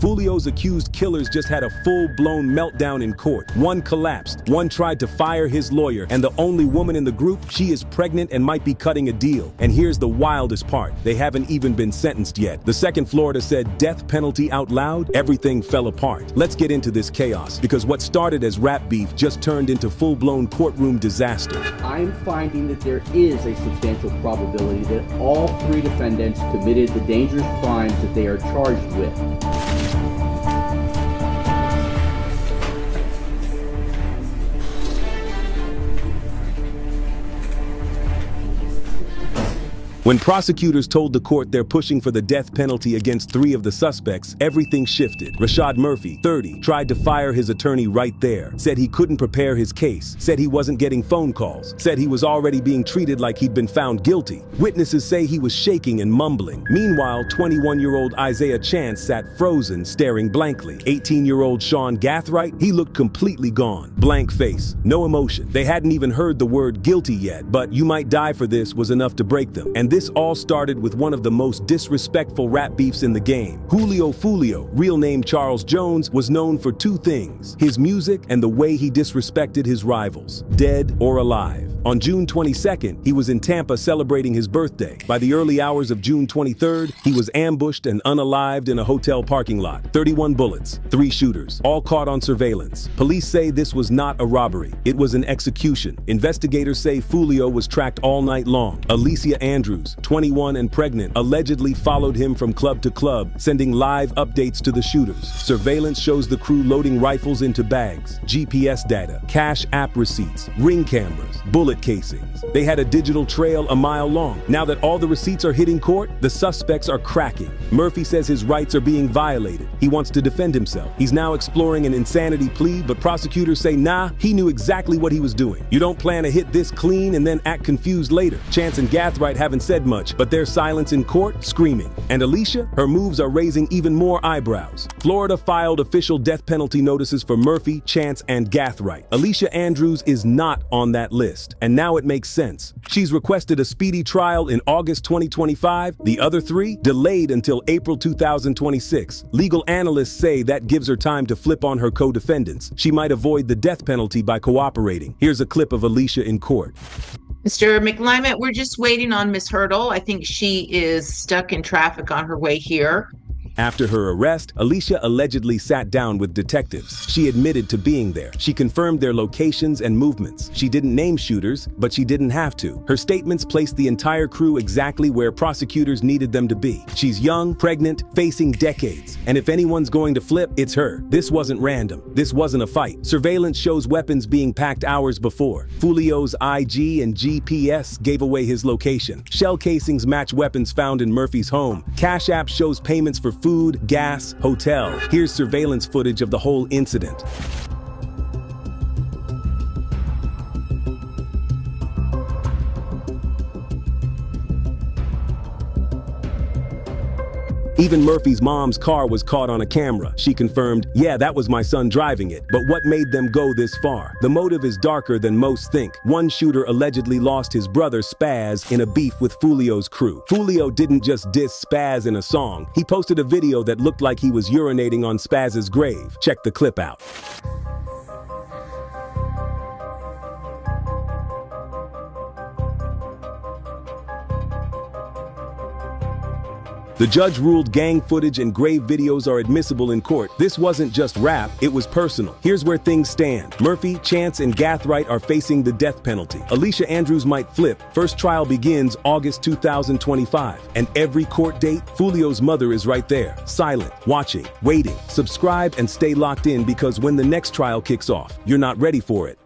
Foolio's accused killers just had a full-blown meltdown in court. One collapsed, one tried to fire his lawyer, and the only woman in the group, she is pregnant and might be cutting a deal. And here's the wildest part. They haven't even been sentenced yet. The second Florida said death penalty out loud. Everything fell apart. Let's get into this chaos, because what started as rap beef just turned into full-blown courtroom disaster. I'm finding that there is a substantial probability that all three defendants committed the dangerous crimes that they are charged with. When prosecutors told the court they're pushing for the death penalty against 3 of the suspects, everything shifted. Rashad Murphy, 30, tried to fire his attorney right there, said he couldn't prepare his case, said he wasn't getting phone calls, said he was already being treated like he'd been found guilty. Witnesses say he was shaking and mumbling. Meanwhile, 21-year-old Isaiah Chance sat frozen, staring blankly. 18-year-old Sean Gathright, he looked completely gone. Blank face, no emotion. They hadn't even heard the word guilty yet, but "you might die for this" was enough to break them. And this all started with one of the most disrespectful rap beefs in the game. Julio Foolio, real name Charles Jones, was known for 2 things: his music and the way he disrespected his rivals, dead or alive. On June 22nd, he was in Tampa celebrating his birthday. By the early hours of June 23rd, he was ambushed and unalived in a hotel parking lot. 31 bullets, 3 shooters, all caught on surveillance. Police say this was not a robbery. It was an execution. Investigators say Foolio was tracked all night long. Alicia Andrews, 21 and pregnant, allegedly followed him from club to club, sending live updates to the shooters. Surveillance shows the crew loading rifles into bags, GPS data, cash app receipts, ring cameras, bullet casings. They had a digital trail a mile long. Now that all the receipts are hitting court, the suspects are cracking. Murphy says his rights are being violated. He wants to defend himself. He's now exploring an insanity plea, but prosecutors say nah, he knew exactly what he was doing. You don't plan to hit this clean and then act confused later. Chance and Gathright haven't said much, but their silence in court, screaming. And Alicia, her moves are raising even more eyebrows. Florida filed official death penalty notices for Murphy, Chance, and Gathright. Alicia Andrews is not on that list. And now it makes sense. She's requested a speedy trial in August 2025. The other 3 delayed until April 2026. Legal analysts say that gives her time to flip on her co-defendants. She might avoid the death penalty by cooperating. Here's a clip of Alicia in court. Mr. McLyment, we're just waiting on Miss Hurdle. I think she is stuck in traffic on her way here. After her arrest, Alicia allegedly sat down with detectives. She admitted to being there. She confirmed their locations and movements. She didn't name shooters, but she didn't have to. Her statements placed the entire crew exactly where prosecutors needed them to be. She's young, pregnant, facing decades. And if anyone's going to flip, it's her. This wasn't random. This wasn't a fight. Surveillance shows weapons being packed hours before. Foolio's IG and GPS gave away his location. Shell casings match weapons found in Murphy's home. Cash App shows payments for food, gas, hotel. Here's surveillance footage of the whole incident. Even Murphy's mom's car was caught on a camera. She confirmed, "Yeah, that was my son driving it." But what made them go this far? The motive is darker than most think. One shooter allegedly lost his brother Spaz in a beef with Foolio's crew. Foolio didn't just diss Spaz in a song. He posted a video that looked like he was urinating on Spaz's grave. Check the clip out. The judge ruled gang footage and grave videos are admissible in court. This wasn't just rap, it was personal. Here's where things stand. Murphy, Chance, and Gathright are facing the death penalty. Alicia Andrews might flip. First trial begins August 2025. And every court date, Foolio's mother is right there, silent, watching, waiting. Subscribe and stay locked in, because when the next trial kicks off, you're not ready for it.